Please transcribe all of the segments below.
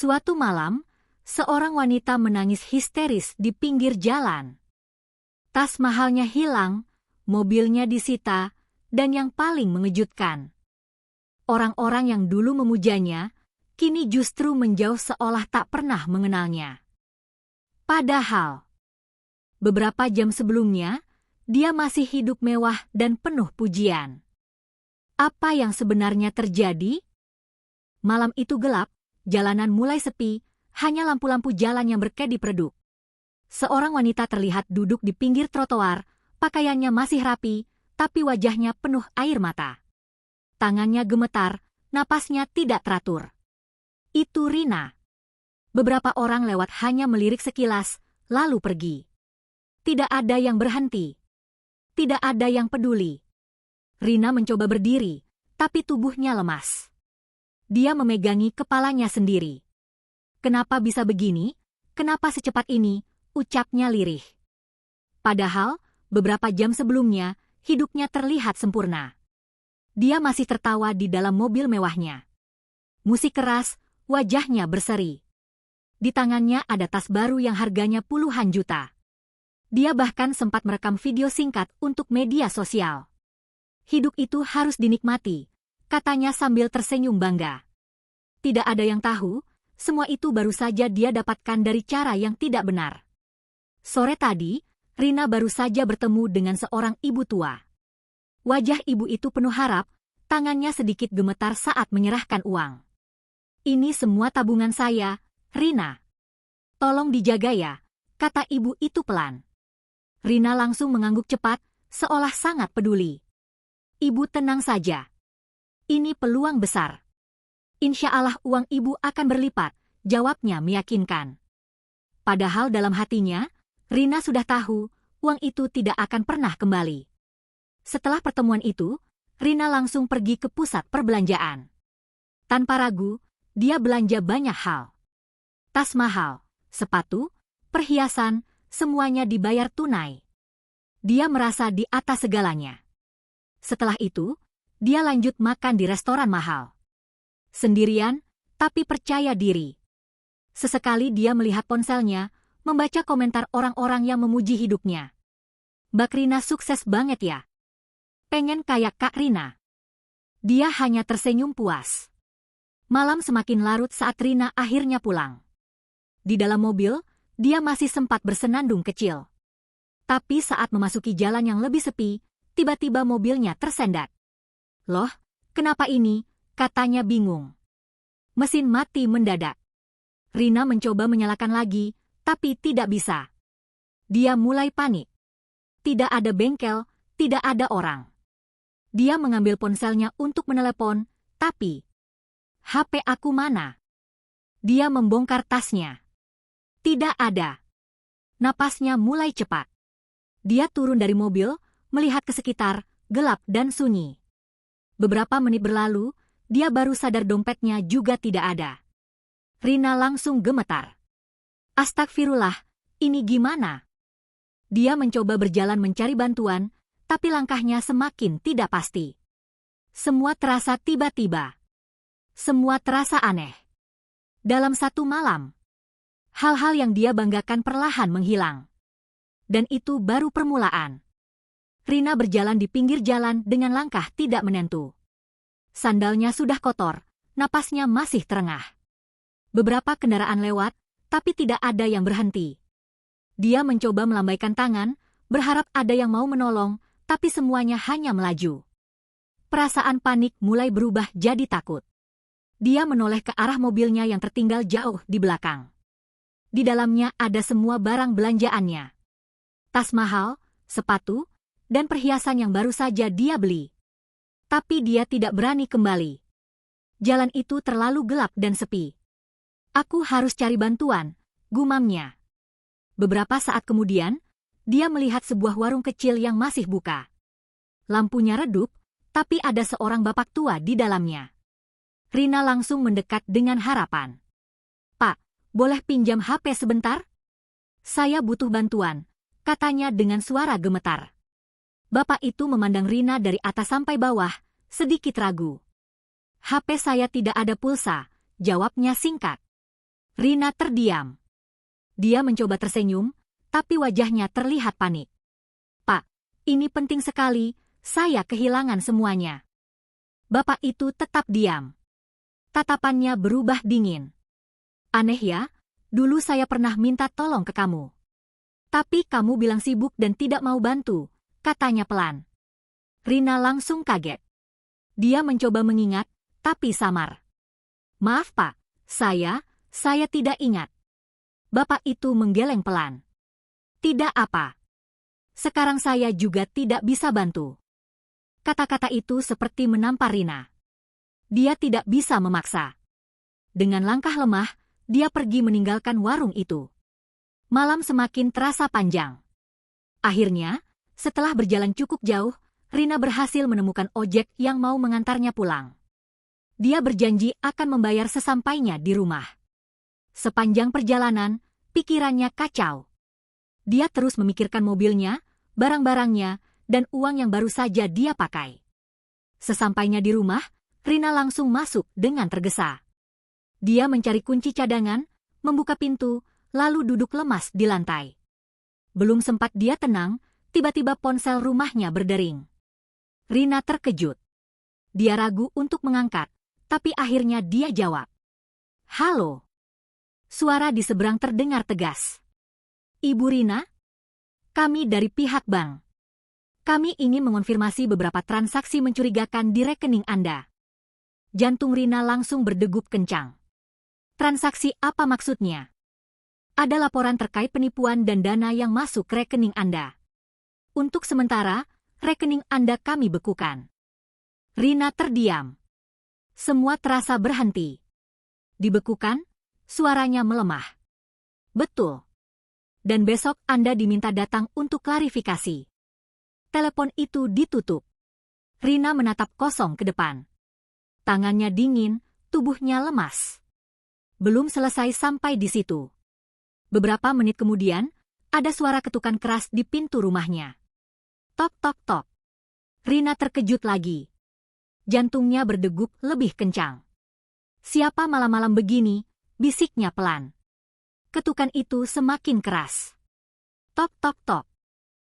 Suatu malam, seorang wanita menangis histeris di pinggir jalan. Tas mahalnya hilang, mobilnya disita, dan yang paling mengejutkan, orang-orang yang dulu memujanya, kini justru menjauh seolah tak pernah mengenalnya. Padahal, beberapa jam sebelumnya, dia masih hidup mewah dan penuh pujian. Apa yang sebenarnya terjadi? Malam itu gelap, jalanan mulai sepi, hanya lampu-lampu jalan yang berkedip redup. Seorang wanita terlihat duduk di pinggir trotoar, pakaiannya masih rapi, tapi wajahnya penuh air mata. Tangannya gemetar, napasnya tidak teratur. Itu Rina. Beberapa orang lewat hanya melirik sekilas, lalu pergi. Tidak ada yang berhenti. Tidak ada yang peduli. Rina mencoba berdiri, tapi tubuhnya lemas. Dia memegangi kepalanya sendiri. Kenapa bisa begini? Kenapa secepat ini? Ucapnya lirih. Padahal, beberapa jam sebelumnya, hidupnya terlihat sempurna. Dia masih tertawa di dalam mobil mewahnya. Musik keras, wajahnya berseri. Di tangannya ada tas baru yang harganya puluhan juta. Dia bahkan sempat merekam video singkat untuk media sosial. Hidup itu harus dinikmati, katanya sambil tersenyum bangga. Tidak ada yang tahu, semua itu baru saja dia dapatkan dari cara yang tidak benar. Sore tadi, Rina baru saja bertemu dengan seorang ibu tua. Wajah ibu itu penuh harap, tangannya sedikit gemetar saat menyerahkan uang. Ini semua tabungan saya, Rina. Tolong dijaga ya, kata ibu itu pelan. Rina langsung mengangguk cepat, seolah sangat peduli. Ibu tenang saja. Ini peluang besar. Insya Allah uang ibu akan berlipat, jawabnya meyakinkan. Padahal dalam hatinya, Rina sudah tahu, uang itu tidak akan pernah kembali. Setelah pertemuan itu, Rina langsung pergi ke pusat perbelanjaan. Tanpa ragu, dia belanja banyak hal. Tas mahal, sepatu, perhiasan, semuanya dibayar tunai. Dia merasa di atas segalanya. Setelah itu, dia lanjut makan di restoran mahal. Sendirian, tapi percaya diri. Sesekali dia melihat ponselnya, membaca komentar orang-orang yang memuji hidupnya. Mbak Rina sukses banget ya. Pengen kayak Kak Rina. Dia hanya tersenyum puas. Malam semakin larut saat Rina akhirnya pulang. Di dalam mobil, dia masih sempat bersenandung kecil. Tapi saat memasuki jalan yang lebih sepi, tiba-tiba mobilnya tersendat. Loh, kenapa ini? Katanya bingung. Mesin mati mendadak. Rina mencoba menyalakan lagi, tapi tidak bisa. Dia mulai panik. Tidak ada bengkel, tidak ada orang. Dia mengambil ponselnya untuk menelepon, tapi HP aku mana? Dia membongkar tasnya. Tidak ada. Napasnya mulai cepat. Dia turun dari mobil, melihat ke sekitar, gelap dan sunyi. Beberapa menit berlalu, dia baru sadar dompetnya juga tidak ada. Rina langsung gemetar. Astagfirullah, ini gimana? Dia mencoba berjalan mencari bantuan, tapi langkahnya semakin tidak pasti. Semua terasa tiba-tiba. Semua terasa aneh. Dalam satu malam, hal-hal yang dia banggakan perlahan menghilang. Dan itu baru permulaan. Rina berjalan di pinggir jalan dengan langkah tidak menentu. Sandalnya sudah kotor, napasnya masih terengah. Beberapa kendaraan lewat, tapi tidak ada yang berhenti. Dia mencoba melambaikan tangan, berharap ada yang mau menolong, tapi semuanya hanya melaju. Perasaan panik mulai berubah jadi takut. Dia menoleh ke arah mobilnya yang tertinggal jauh di belakang. Di dalamnya ada semua barang belanjaannya. Tas mahal, sepatu, dan perhiasan yang baru saja dia beli. Tapi dia tidak berani kembali. Jalan itu terlalu gelap dan sepi. Aku harus cari bantuan, gumamnya. Beberapa saat kemudian, dia melihat sebuah warung kecil yang masih buka. Lampunya redup, tapi ada seorang bapak tua di dalamnya. Rina langsung mendekat dengan harapan. Pak, boleh pinjam HP sebentar? Saya butuh bantuan, katanya dengan suara gemetar. Bapak itu memandang Rina dari atas sampai bawah, sedikit ragu. HP saya tidak ada pulsa, jawabnya singkat. Rina terdiam. Dia mencoba tersenyum, tapi wajahnya terlihat panik. Pak, ini penting sekali, saya kehilangan semuanya. Bapak itu tetap diam. Tatapannya berubah dingin. Aneh ya, dulu saya pernah minta tolong ke kamu. Tapi kamu bilang sibuk dan tidak mau bantu, katanya pelan. Rina langsung kaget. Dia mencoba mengingat, tapi samar. Maaf Pak, saya tidak ingat. Bapak itu menggeleng pelan. Tidak apa. Sekarang saya juga tidak bisa bantu. Kata-kata itu seperti menampar Rina. Dia tidak bisa memaksa. Dengan langkah lemah, dia pergi meninggalkan warung itu. Malam semakin terasa panjang. Akhirnya, setelah berjalan cukup jauh, Rina berhasil menemukan ojek yang mau mengantarnya pulang. Dia berjanji akan membayar sesampainya di rumah. Sepanjang perjalanan, pikirannya kacau. Dia terus memikirkan mobilnya, barang-barangnya, dan uang yang baru saja dia pakai. Sesampainya di rumah, Rina langsung masuk dengan tergesa. Dia mencari kunci cadangan, membuka pintu, lalu duduk lemas di lantai. Belum sempat dia tenang, tiba-tiba ponsel rumahnya berdering. Rina terkejut. Dia ragu untuk mengangkat, tapi akhirnya dia jawab. Halo. Suara di seberang terdengar tegas. Ibu Rina? Kami dari pihak bank. Kami ingin mengonfirmasi beberapa transaksi mencurigakan di rekening Anda. Jantung Rina langsung berdegup kencang. Transaksi apa maksudnya? Ada laporan terkait penipuan dan dana yang masuk ke rekening Anda. Untuk sementara, rekening Anda kami bekukan. Rina terdiam. Semua terasa berhenti. Dibekukan? Suaranya melemah. Betul. Dan besok Anda diminta datang untuk klarifikasi. Telepon itu ditutup. Rina menatap kosong ke depan. Tangannya dingin, tubuhnya lemas. Belum selesai sampai di situ. Beberapa menit kemudian, ada suara ketukan keras di pintu rumahnya. Tok tok tok. Rina terkejut lagi. Jantungnya berdegup lebih kencang. Siapa malam-malam begini? Bisiknya pelan. Ketukan itu semakin keras. Tok tok tok.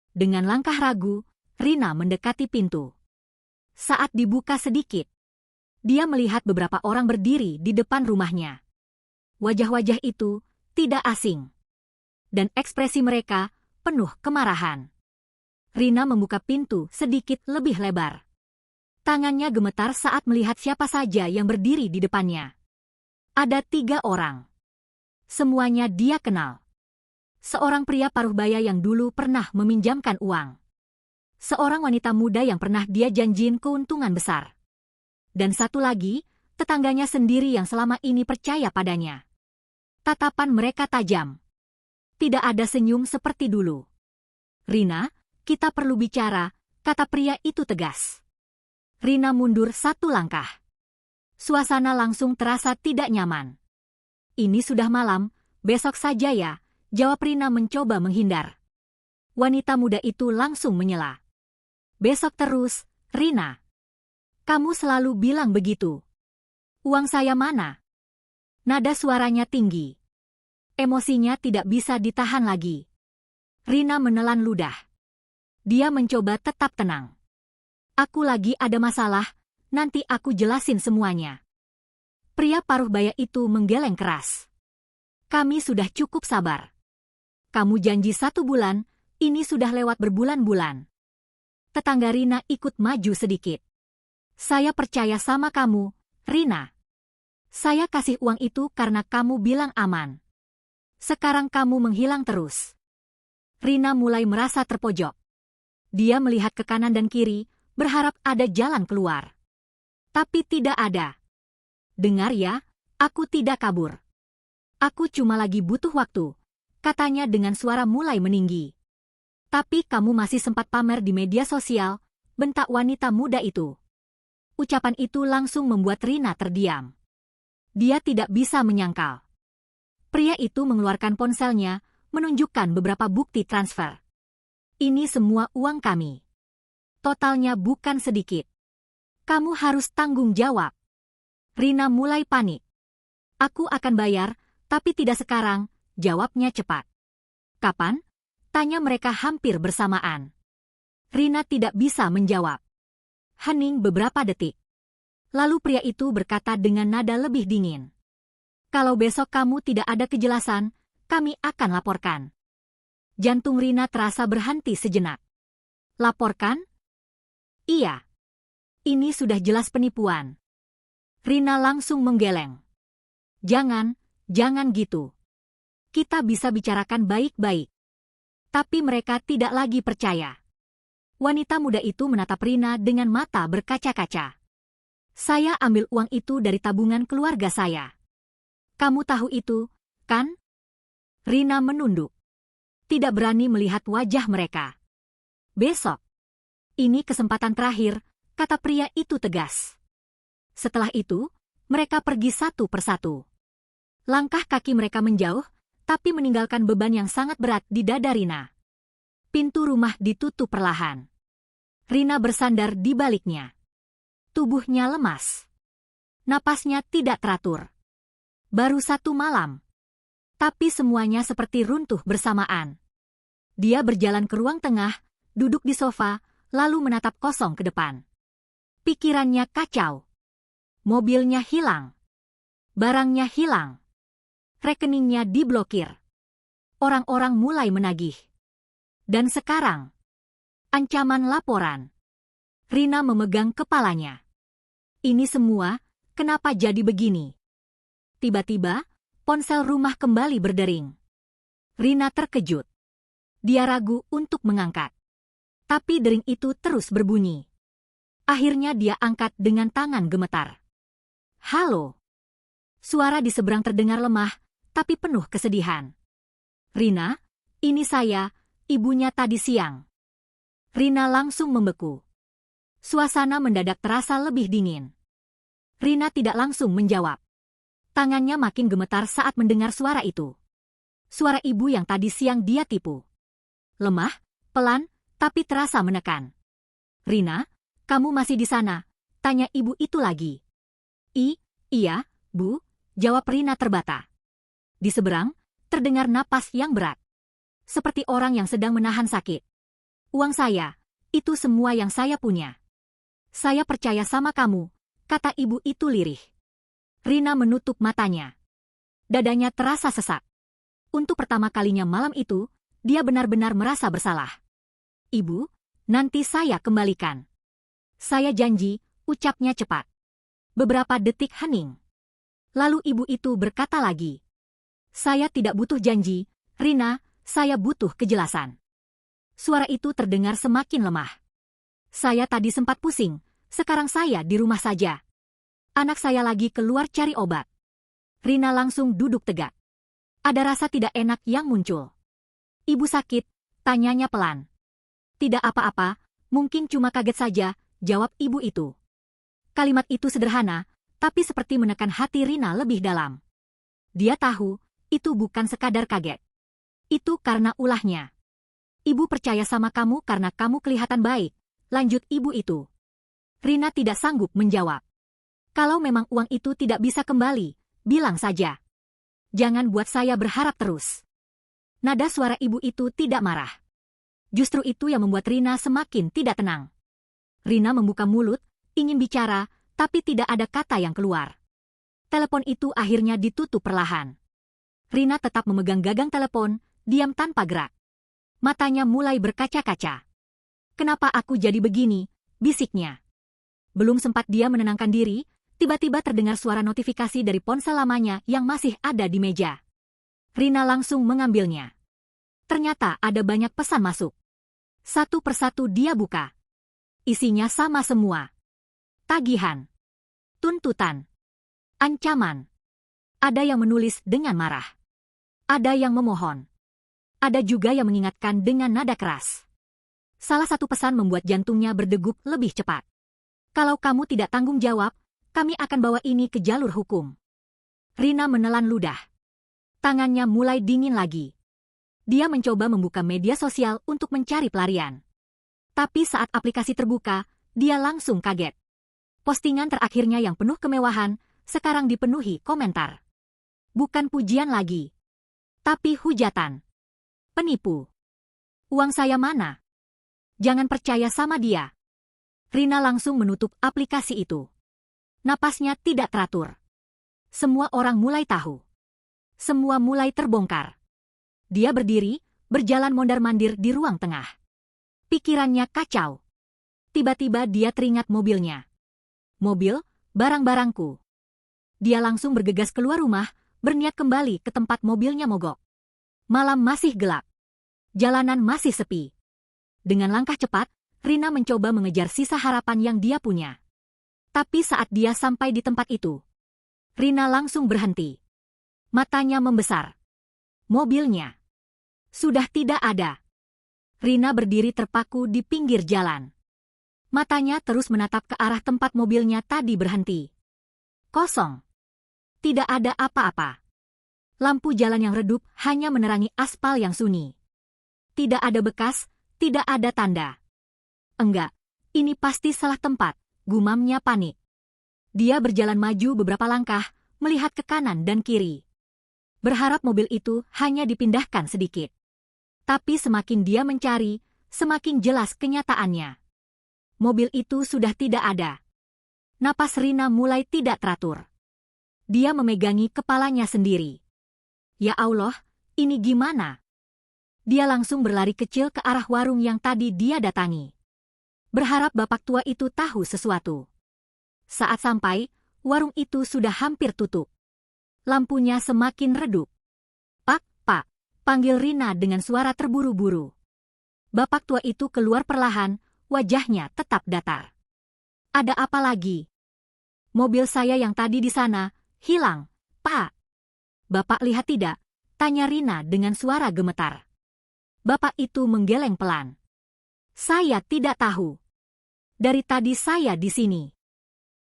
Dengan langkah ragu, Rina mendekati pintu. Saat dibuka sedikit, dia melihat beberapa orang berdiri di depan rumahnya. Wajah-wajah itu tidak asing. Dan ekspresi mereka penuh kemarahan. Rina membuka pintu sedikit lebih lebar. Tangannya gemetar saat melihat siapa saja yang berdiri di depannya. Ada 3 orang. Semuanya dia kenal. Seorang pria paruh baya yang dulu pernah meminjamkan uang. Seorang wanita muda yang pernah dia janjiin keuntungan besar. Dan satu lagi, tetangganya sendiri yang selama ini percaya padanya. Tatapan mereka tajam. Tidak ada senyum seperti dulu. Rina, kita perlu bicara, kata pria itu tegas. Rina mundur 1 langkah. Suasana langsung terasa tidak nyaman. Ini sudah malam, besok saja ya, jawab Rina mencoba menghindar. Wanita muda itu langsung menyela. Besok terus, Rina. Kamu selalu bilang begitu. Uang saya mana? Nada suaranya tinggi. Emosinya tidak bisa ditahan lagi. Rina menelan ludah. Dia mencoba tetap tenang. Aku lagi ada masalah, nanti aku jelasin semuanya. Pria paruh baya itu menggeleng keras. Kami sudah cukup sabar. Kamu janji 1 bulan, ini sudah lewat berbulan-bulan. Tetangga Rina ikut maju sedikit. Saya percaya sama kamu, Rina. Saya kasih uang itu karena kamu bilang aman. Sekarang kamu menghilang terus. Rina mulai merasa terpojok. Dia melihat ke kanan dan kiri, berharap ada jalan keluar. Tapi tidak ada. Dengar ya, aku tidak kabur. Aku cuma lagi butuh waktu, katanya dengan suara mulai meninggi. Tapi kamu masih sempat pamer di media sosial, bentak wanita muda itu. Ucapan itu langsung membuat Rina terdiam. Dia tidak bisa menyangkal. Pria itu mengeluarkan ponselnya, menunjukkan beberapa bukti transfer. Ini semua uang kami. Totalnya bukan sedikit. Kamu harus tanggung jawab. Rina mulai panik. Aku akan bayar, Tapi tidak sekarang, jawabnya cepat. Kapan? Tanya mereka hampir bersamaan. Rina tidak bisa menjawab. Hening beberapa detik. Lalu pria itu berkata dengan nada lebih dingin. Kalau besok kamu tidak ada kejelasan, kami akan laporkan. Jantung Rina terasa berhenti sejenak. Laporkan? Iya. Ini sudah jelas penipuan. Rina langsung menggeleng. Jangan gitu. Kita bisa bicarakan baik-baik. Tapi mereka tidak lagi percaya. Wanita muda itu menatap Rina dengan mata berkaca-kaca. Saya ambil uang itu dari tabungan keluarga saya. Kamu tahu itu, kan? Rina menunduk. Tidak berani melihat wajah mereka. Besok. Ini kesempatan terakhir, kata pria itu tegas. Setelah itu, mereka pergi satu persatu. Langkah kaki mereka menjauh, tapi meninggalkan beban yang sangat berat di dada Rina. Pintu rumah ditutup perlahan. Rina bersandar di baliknya. Tubuhnya lemas. Napasnya tidak teratur. Baru 1 malam. Tapi semuanya seperti runtuh bersamaan. Dia berjalan ke ruang tengah, duduk di sofa, lalu menatap kosong ke depan. Pikirannya kacau. Mobilnya hilang. Barangnya hilang. Rekeningnya diblokir. Orang-orang mulai menagih. Dan sekarang, ancaman laporan. Rina memegang kepalanya. Ini semua, kenapa jadi begini? Tiba-tiba, ponsel rumah kembali berdering. Rina terkejut. Dia ragu untuk mengangkat. Tapi dering itu terus berbunyi. Akhirnya dia angkat dengan tangan gemetar. Halo. Suara di seberang terdengar lemah, tapi penuh kesedihan. Rina, ini saya, ibunya tadi siang. Rina langsung membeku. Suasana mendadak terasa lebih dingin. Rina tidak langsung menjawab. Tangannya makin gemetar saat mendengar suara itu. Suara ibu yang tadi siang dia tipu. Lemah, pelan, tapi terasa menekan. Rina, kamu masih di sana? Tanya ibu itu lagi. Iya, Bu, jawab Rina terbata. Di seberang, terdengar napas yang berat. Seperti orang yang sedang menahan sakit. Uang saya, itu semua yang saya punya. Saya percaya sama kamu, kata ibu itu lirih. Rina menutup matanya. Dadanya terasa sesak. Untuk pertama kalinya malam itu, dia benar-benar merasa bersalah. Ibu, nanti saya kembalikan. Saya janji, ucapnya cepat. Beberapa detik hening. Lalu ibu itu berkata lagi. Saya tidak butuh janji, Rina, saya butuh kejelasan. Suara itu terdengar semakin lemah. Saya tadi sempat pusing, sekarang saya di rumah saja. Anak saya lagi keluar cari obat. Rina langsung duduk tegak. Ada rasa tidak enak yang muncul. Ibu sakit, tanyanya pelan. Tidak apa-apa, mungkin cuma kaget saja, jawab ibu itu. Kalimat itu sederhana, tapi seperti menekan hati Rina lebih dalam. Dia tahu, itu bukan sekadar kaget. Itu karena ulahnya. Ibu percaya sama kamu karena kamu kelihatan baik, lanjut ibu itu. Rina tidak sanggup menjawab. Kalau memang uang itu tidak bisa kembali, bilang saja. Jangan buat saya berharap terus. Nada suara ibu itu tidak marah. Justru itu yang membuat Rina semakin tidak tenang. Rina membuka mulut, ingin bicara, tapi tidak ada kata yang keluar. Telepon itu akhirnya ditutup perlahan. Rina tetap memegang gagang telepon, diam tanpa gerak. Matanya mulai berkaca-kaca. Kenapa aku jadi begini? Bisiknya. Belum sempat dia menenangkan diri, tiba-tiba terdengar suara notifikasi dari ponsel lamanya yang masih ada di meja. Rina langsung mengambilnya. Ternyata ada banyak pesan masuk. Satu persatu dia buka. Isinya sama semua. Tagihan. Tuntutan. Ancaman. Ada yang menulis dengan marah. Ada yang memohon. Ada juga yang mengingatkan dengan nada keras. Salah satu pesan membuat jantungnya berdegup lebih cepat. Kalau kamu tidak tanggung jawab, kami akan bawa ini ke jalur hukum. Rina menelan ludah. Tangannya mulai dingin lagi. Dia mencoba membuka media sosial untuk mencari pelarian. Tapi saat aplikasi terbuka, dia langsung kaget. Postingan terakhirnya yang penuh kemewahan, sekarang dipenuhi komentar. Bukan pujian lagi. Tapi hujatan. Penipu. Uang saya mana? Jangan percaya sama dia. Rina langsung menutup aplikasi itu. Napasnya tidak teratur. Semua orang mulai tahu. Semua mulai terbongkar. Dia berdiri, berjalan mondar-mandir di ruang tengah. Pikirannya kacau. Tiba-tiba dia teringat mobilnya. Mobil, barang-barangku. Dia langsung bergegas keluar rumah, berniat kembali ke tempat mobilnya mogok. Malam masih gelap. Jalanan masih sepi. Dengan langkah cepat, Rina mencoba mengejar sisa harapan yang dia punya. Tapi saat dia sampai di tempat itu, Rina langsung berhenti. Matanya membesar. Mobilnya sudah tidak ada. Rina berdiri terpaku di pinggir jalan. Matanya terus menatap ke arah tempat mobilnya tadi berhenti. Kosong. Tidak ada apa-apa. Lampu jalan yang redup hanya menerangi aspal yang sunyi. Tidak ada bekas, tidak ada tanda. Enggak, ini pasti salah tempat, gumamnya panik. Dia berjalan maju beberapa langkah, melihat ke kanan dan kiri. Berharap mobil itu hanya dipindahkan sedikit. Tapi semakin dia mencari, semakin jelas kenyataannya. Mobil itu sudah tidak ada. Napas Rina mulai tidak teratur. Dia memegangi kepalanya sendiri. Ya Allah, ini gimana? Dia langsung berlari kecil ke arah warung yang tadi dia datangi. Berharap bapak tua itu tahu sesuatu. Saat sampai, warung itu sudah hampir tutup. Lampunya semakin redup. Pak, Pak, panggil Rina dengan suara terburu-buru. Bapak tua itu keluar perlahan, wajahnya tetap datar. Ada apa lagi? Mobil saya yang tadi di sana hilang, Pak. Bapak lihat tidak? Tanya Rina dengan suara gemetar. Bapak itu menggeleng pelan. Saya tidak tahu. Dari tadi saya di sini.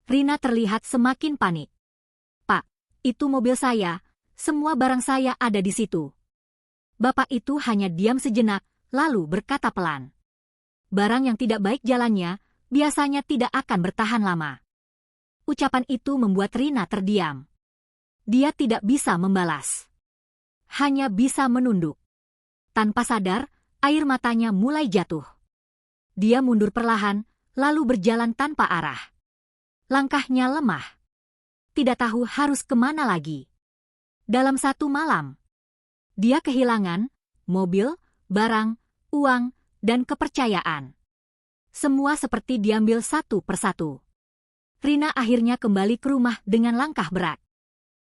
Rina terlihat semakin panik. Pak, itu mobil saya, semua barang saya ada di situ. Bapak itu hanya diam sejenak, lalu berkata pelan. Barang yang tidak baik jalannya, biasanya tidak akan bertahan lama. Ucapan itu membuat Rina terdiam. Dia tidak bisa membalas. Hanya bisa menunduk. Tanpa sadar, air matanya mulai jatuh. Dia mundur perlahan, lalu berjalan tanpa arah. Langkahnya lemah. Tidak tahu harus kemana lagi. Dalam satu malam, dia kehilangan mobil, barang, uang, dan kepercayaan. Semua seperti diambil satu persatu. Rina akhirnya kembali ke rumah dengan langkah berat.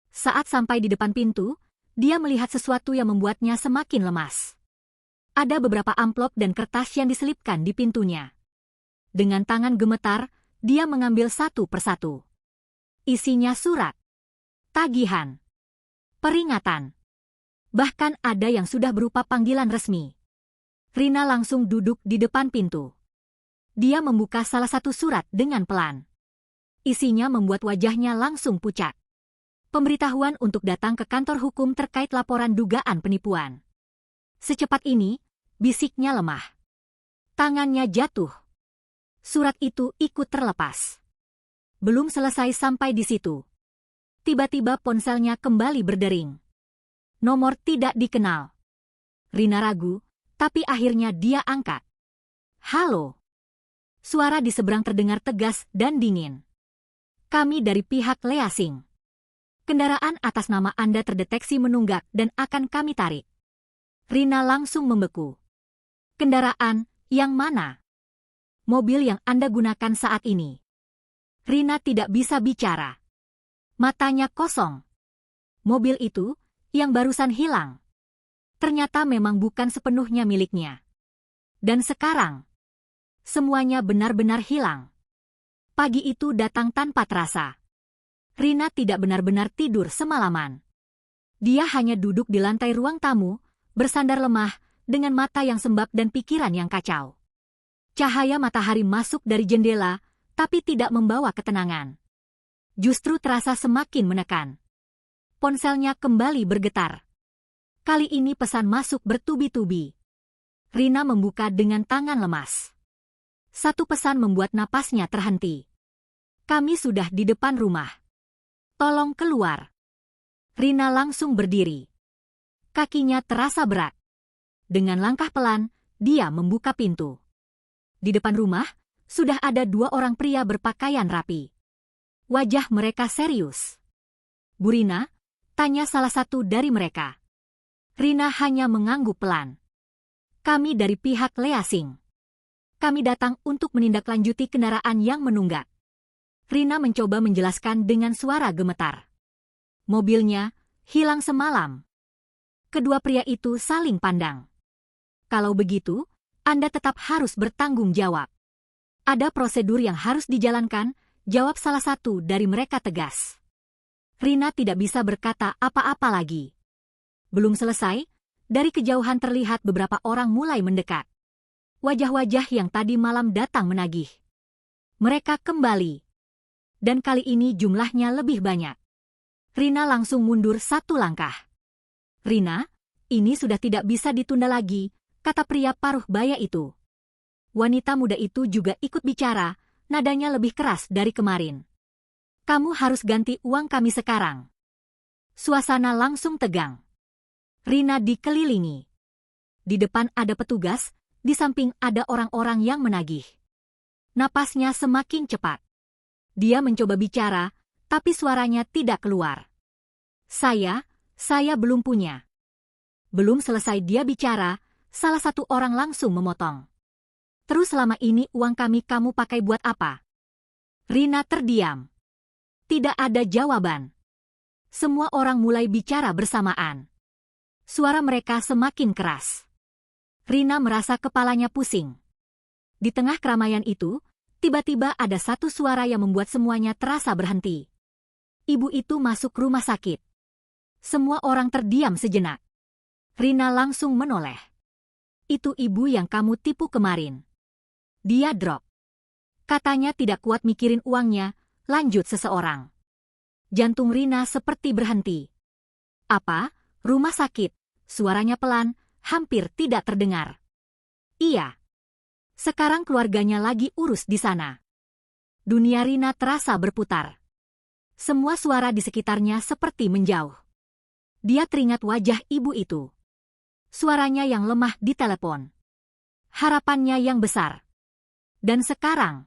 Saat sampai di depan pintu, dia melihat sesuatu yang membuatnya semakin lemas. Ada beberapa amplop dan kertas yang diselipkan di pintunya. Dengan tangan gemetar, dia mengambil satu persatu. Isinya surat, tagihan, peringatan. Bahkan ada yang sudah berupa panggilan resmi. Rina langsung duduk di depan pintu. Dia membuka salah satu surat dengan pelan. Isinya membuat wajahnya langsung pucat. Pemberitahuan untuk datang ke kantor hukum terkait laporan dugaan penipuan. Secepat ini, bisiknya lemah. Tangannya jatuh. Surat itu ikut terlepas. Belum selesai sampai di situ. Tiba-tiba ponselnya kembali berdering. Nomor tidak dikenal. Rina ragu, tapi akhirnya dia angkat. Halo. Suara di seberang terdengar tegas dan dingin. Kami dari pihak Leasing. Kendaraan atas nama Anda terdeteksi menunggak dan akan kami tarik. Rina langsung membeku. Kendaraan yang mana? Mobil yang Anda gunakan saat ini. Rina tidak bisa bicara. Matanya kosong. Mobil itu, yang barusan hilang, ternyata memang bukan sepenuhnya miliknya. Dan sekarang, semuanya benar-benar hilang. Pagi itu datang tanpa terasa. Rina tidak benar-benar tidur semalaman. Dia hanya duduk di lantai ruang tamu, bersandar lemah, dengan mata yang sembab dan pikiran yang kacau. Cahaya matahari masuk dari jendela, tapi tidak membawa ketenangan. Justru terasa semakin menekan. Ponselnya kembali bergetar. Kali ini pesan masuk bertubi-tubi. Rina membuka dengan tangan lemas. Satu pesan membuat napasnya terhenti. Kami sudah di depan rumah. Tolong keluar. Rina langsung berdiri. Kakinya terasa berat. Dengan langkah pelan, dia membuka pintu. Di depan rumah, sudah ada 2 orang pria berpakaian rapi. Wajah mereka serius. "Bu Rina?" tanya salah satu dari mereka. Rina hanya mengangguk pelan. "Kami dari pihak Lea Sing. Kami datang untuk menindaklanjuti kendaraan yang menunggak." Rina mencoba menjelaskan dengan suara gemetar. "Mobilnya hilang semalam." Kedua pria itu saling pandang. "Kalau begitu, Anda tetap harus bertanggung jawab. Ada prosedur yang harus dijalankan," jawab salah satu dari mereka tegas. Rina tidak bisa berkata apa-apa lagi. Belum selesai, dari kejauhan terlihat beberapa orang mulai mendekat. Wajah-wajah yang tadi malam datang menagih. Mereka kembali. Dan kali ini jumlahnya lebih banyak. Rina langsung mundur 1 langkah. "Rina, ini sudah tidak bisa ditunda lagi," kata pria paruh baya itu. Wanita muda itu juga ikut bicara, nadanya lebih keras dari kemarin. "Kamu harus ganti uang kami sekarang." Suasana langsung tegang. Rina dikelilingi. Di depan ada petugas, di samping ada orang-orang yang menagih. Napasnya semakin cepat. Dia mencoba bicara, tapi suaranya tidak keluar. Saya belum punya." Belum selesai dia bicara, salah satu orang langsung memotong. "Terus selama ini uang kami kamu pakai buat apa?" Rina terdiam. Tidak ada jawaban. Semua orang mulai bicara bersamaan. Suara mereka semakin keras. Rina merasa kepalanya pusing. Di tengah keramaian itu, tiba-tiba ada satu suara yang membuat semuanya terasa berhenti. Ibu itu masuk rumah sakit. Semua orang terdiam sejenak. Rina langsung menoleh. "Itu ibu yang kamu tipu kemarin." Dia drop. Katanya tidak kuat mikirin uangnya, lanjut seseorang. Jantung Rina seperti berhenti. "Apa? Rumah sakit?" Suaranya pelan, hampir tidak terdengar. "Iya. Sekarang keluarganya lagi urus di sana." Dunia Rina terasa berputar. Semua suara di sekitarnya seperti menjauh. Dia teringat wajah ibu itu. Suaranya yang lemah di telepon. Harapannya yang besar. Dan sekarang,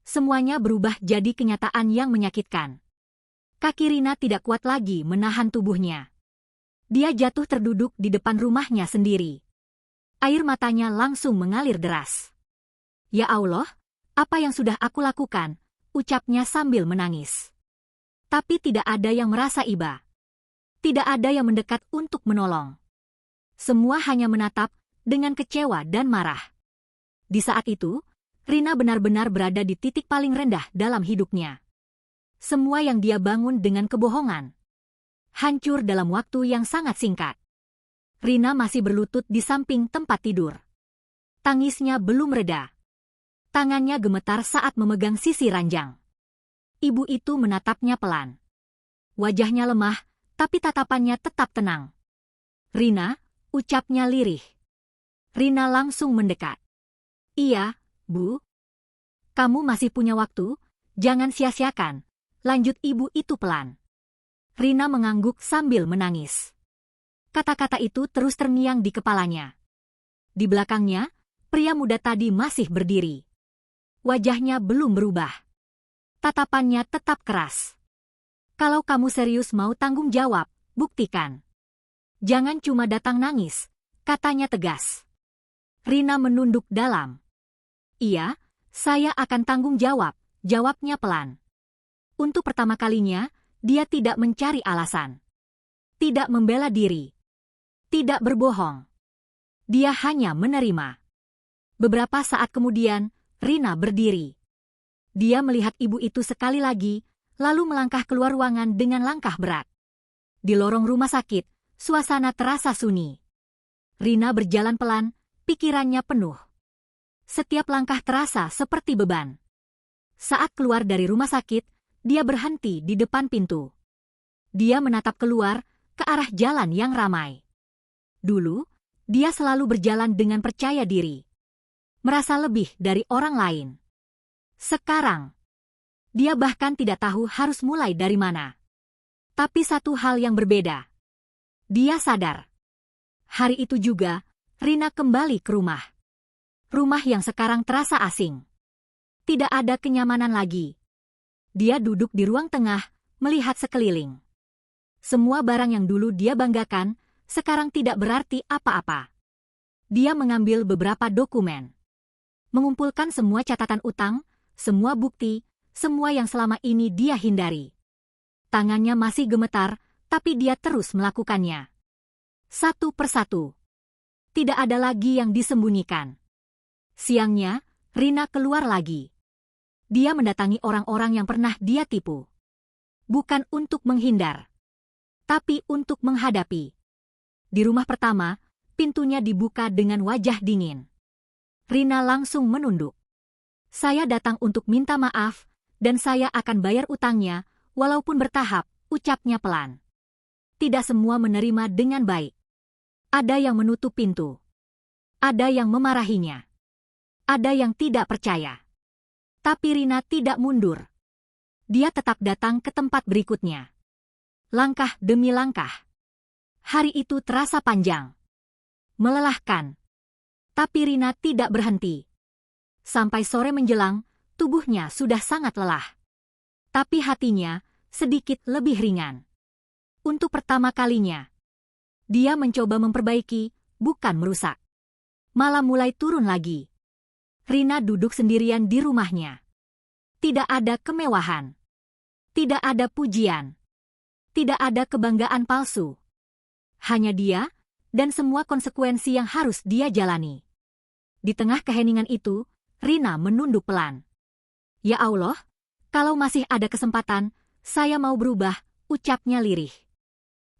semuanya berubah jadi kenyataan yang menyakitkan. Kaki Rina tidak kuat lagi menahan tubuhnya. Dia jatuh terduduk di depan rumahnya sendiri. Air matanya langsung mengalir deras. "Ya Allah, apa yang sudah aku lakukan?" ucapnya sambil menangis. Tapi tidak ada yang merasa iba. Tidak ada yang mendekat untuk menolong. Semua hanya menatap dengan kecewa dan marah. Di saat itu, Rina benar-benar berada di titik paling rendah dalam hidupnya. Semua yang dia bangun dengan kebohongan hancur dalam waktu yang sangat singkat. Rina masih berlutut di samping tempat tidur. Tangisnya belum reda. Tangannya gemetar saat memegang sisi ranjang. Ibu itu menatapnya pelan. Wajahnya lemah, tapi tatapannya tetap tenang. "Rina," ucapnya lirih. Rina langsung mendekat. "Iya, Bu. Kamu masih punya waktu, jangan sia-siakan," lanjut ibu itu pelan. Rina mengangguk sambil menangis. Kata-kata itu terus terngiang di kepalanya. Di belakangnya, pria muda tadi masih berdiri. Wajahnya belum berubah. Tatapannya tetap keras. "Kalau kamu serius mau tanggung jawab, buktikan. Jangan cuma datang nangis," katanya tegas. Rina menunduk dalam. "Iya, saya akan tanggung jawab," jawabnya pelan. Untuk pertama kalinya, dia tidak mencari alasan. Tidak membela diri. Tidak berbohong. Dia hanya menerima. Beberapa saat kemudian, Rina berdiri. Dia melihat ibu itu sekali lagi, lalu melangkah keluar ruangan dengan langkah berat. Di lorong rumah sakit, suasana terasa sunyi. Rina berjalan pelan, pikirannya penuh. Setiap langkah terasa seperti beban. Saat keluar dari rumah sakit, dia berhenti di depan pintu. Dia menatap keluar, ke arah jalan yang ramai. Dulu, dia selalu berjalan dengan percaya diri. Merasa lebih dari orang lain. Sekarang, dia bahkan tidak tahu harus mulai dari mana. Tapi satu hal yang berbeda. Dia sadar. Hari itu juga, Rina kembali ke rumah. Rumah yang sekarang terasa asing. Tidak ada kenyamanan lagi. Dia duduk di ruang tengah, melihat sekeliling. Semua barang yang dulu dia banggakan, sekarang tidak berarti apa-apa. Dia mengambil beberapa dokumen. Mengumpulkan semua catatan utang, semua bukti, semua yang selama ini dia hindari. Tangannya masih gemetar, tapi dia terus melakukannya. Satu persatu. Tidak ada lagi yang disembunyikan. Siangnya, Rina keluar lagi. Dia mendatangi orang-orang yang pernah dia tipu. Bukan untuk menghindar, tapi untuk menghadapi. Di rumah pertama, pintunya dibuka dengan wajah dingin. Rina langsung menunduk. Saya datang untuk minta maaf, dan saya akan bayar utangnya, walaupun bertahap, ucapnya pelan. Tidak semua menerima dengan baik. Ada yang menutup pintu. Ada yang memarahinya. Ada yang tidak percaya. Tapi Rina tidak mundur. Dia tetap datang ke tempat berikutnya. Langkah demi langkah. Hari itu terasa panjang. Melelahkan. Tapi Rina tidak berhenti. Sampai sore menjelang, tubuhnya sudah sangat lelah. Tapi hatinya sedikit lebih ringan. Untuk pertama kalinya, dia mencoba memperbaiki, bukan merusak. Malah mulai turun lagi. Rina duduk sendirian di rumahnya. Tidak ada kemewahan. Tidak ada pujian. Tidak ada kebanggaan palsu. Hanya dia, dan semua konsekuensi yang harus dia jalani. Di tengah keheningan itu, Rina menunduk pelan. Ya Allah, kalau masih ada kesempatan, saya mau berubah, ucapnya lirih.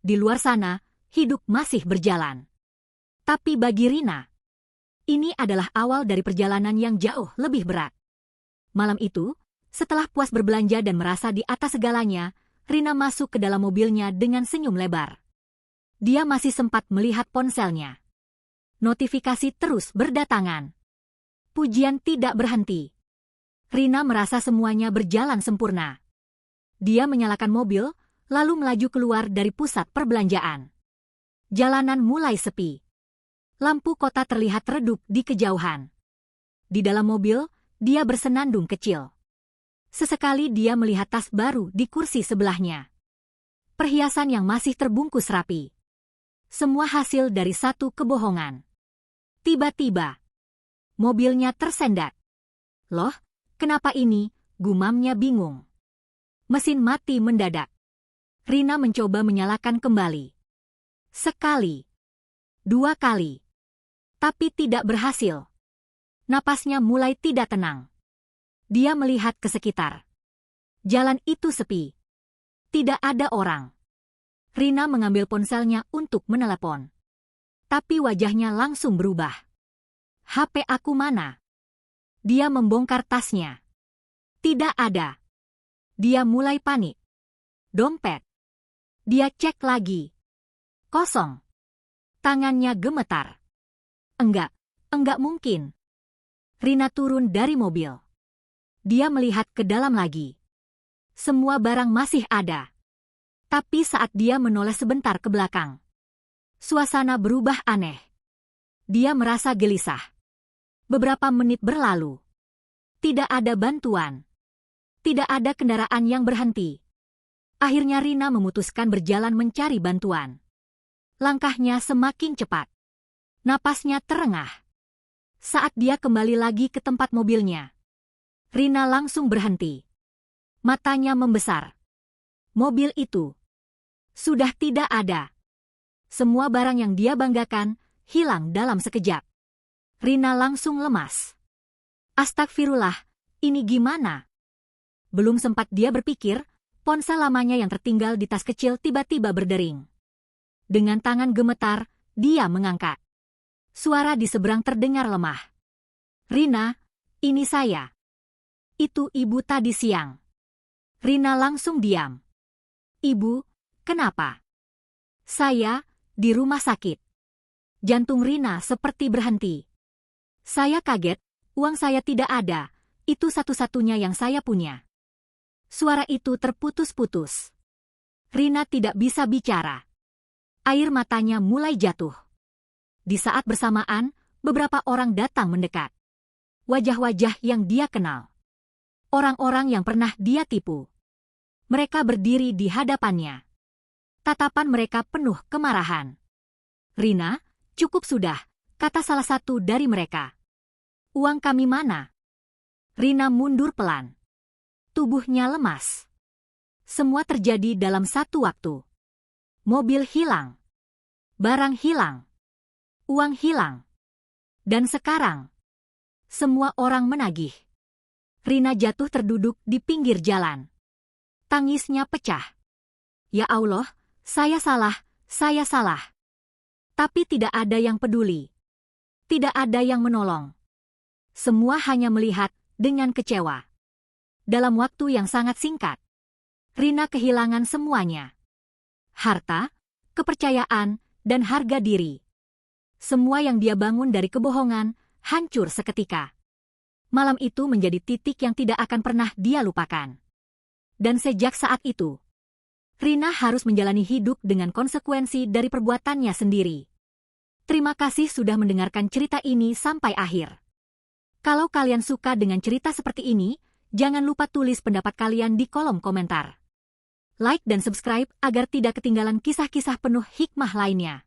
Di luar sana, hidup masih berjalan. Tapi bagi Rina, ini adalah awal dari perjalanan yang jauh lebih berat. Malam itu, setelah puas berbelanja dan merasa di atas segalanya, Rina masuk ke dalam mobilnya dengan senyum lebar. Dia masih sempat melihat ponselnya. Notifikasi terus berdatangan. Pujian tidak berhenti. Rina merasa semuanya berjalan sempurna. Dia menyalakan mobil, lalu melaju keluar dari pusat perbelanjaan. Jalanan mulai sepi. Lampu kota terlihat redup di kejauhan. Di dalam mobil, dia bersenandung kecil. Sesekali dia melihat tas baru di kursi sebelahnya. Perhiasan yang masih terbungkus rapi. Semua hasil dari satu kebohongan. Tiba-tiba, mobilnya tersendat. Loh, kenapa ini? Gumamnya bingung. Mesin mati mendadak. Rina mencoba menyalakan kembali. Sekali. 2 kali. Tapi tidak berhasil. Napasnya mulai tidak tenang. Dia melihat ke sekitar. Jalan itu sepi. Tidak ada orang. Rina mengambil ponselnya untuk menelepon. Tapi wajahnya langsung berubah. HP aku mana? Dia membongkar tasnya. Tidak ada. Dia mulai panik. Dompet. Dia cek lagi. Kosong. Tangannya gemetar. Enggak mungkin. Rina turun dari mobil. Dia melihat ke dalam lagi. Semua barang masih ada. Tapi saat dia menoleh sebentar ke belakang, suasana berubah aneh. Dia merasa gelisah. Beberapa menit berlalu. Tidak ada bantuan. Tidak ada kendaraan yang berhenti. Akhirnya Rina memutuskan berjalan mencari bantuan. Langkahnya semakin cepat. Napasnya terengah. Saat dia kembali lagi ke tempat mobilnya, Rina langsung berhenti. Matanya membesar. Mobil itu sudah tidak ada. Semua barang yang dia banggakan hilang dalam sekejap. Rina langsung lemas. Astagfirullah, ini gimana? Belum sempat dia berpikir, ponsel lamanya yang tertinggal di tas kecil tiba-tiba berdering. Dengan tangan gemetar, dia mengangkat. Suara di seberang terdengar lemah. Rina, ini saya. Itu ibu tadi siang. Rina langsung diam. Ibu, kenapa? Saya, di rumah sakit. Jantung Rina seperti berhenti. Saya kaget, uang saya tidak ada, itu satu-satunya yang saya punya. Suara itu terputus-putus. Rina tidak bisa bicara. Air matanya mulai jatuh. Di saat bersamaan, beberapa orang datang mendekat. Wajah-wajah yang dia kenal. Orang-orang yang pernah dia tipu. Mereka berdiri di hadapannya. Tatapan mereka penuh kemarahan. "Rina, cukup sudah," kata salah satu dari mereka. "Uang kami mana?" Rina mundur pelan. Tubuhnya lemas. Semua terjadi dalam satu waktu. Mobil hilang. Barang hilang. Uang hilang. Dan sekarang, semua orang menagih. Rina jatuh terduduk di pinggir jalan. Tangisnya pecah. "Ya Allah, saya salah, saya salah." Tapi tidak ada yang peduli. Tidak ada yang menolong. Semua hanya melihat dengan kecewa. Dalam waktu yang sangat singkat, Rina kehilangan semuanya. Harta, kepercayaan, dan harga diri. Semua yang dia bangun dari kebohongan hancur seketika. Malam itu menjadi titik yang tidak akan pernah dia lupakan. Dan sejak saat itu, Rina harus menjalani hidup dengan konsekuensi dari perbuatannya sendiri. Terima kasih sudah mendengarkan cerita ini sampai akhir. Kalau kalian suka dengan cerita seperti ini, jangan lupa tulis pendapat kalian di kolom komentar. Like dan subscribe agar tidak ketinggalan kisah-kisah penuh hikmah lainnya.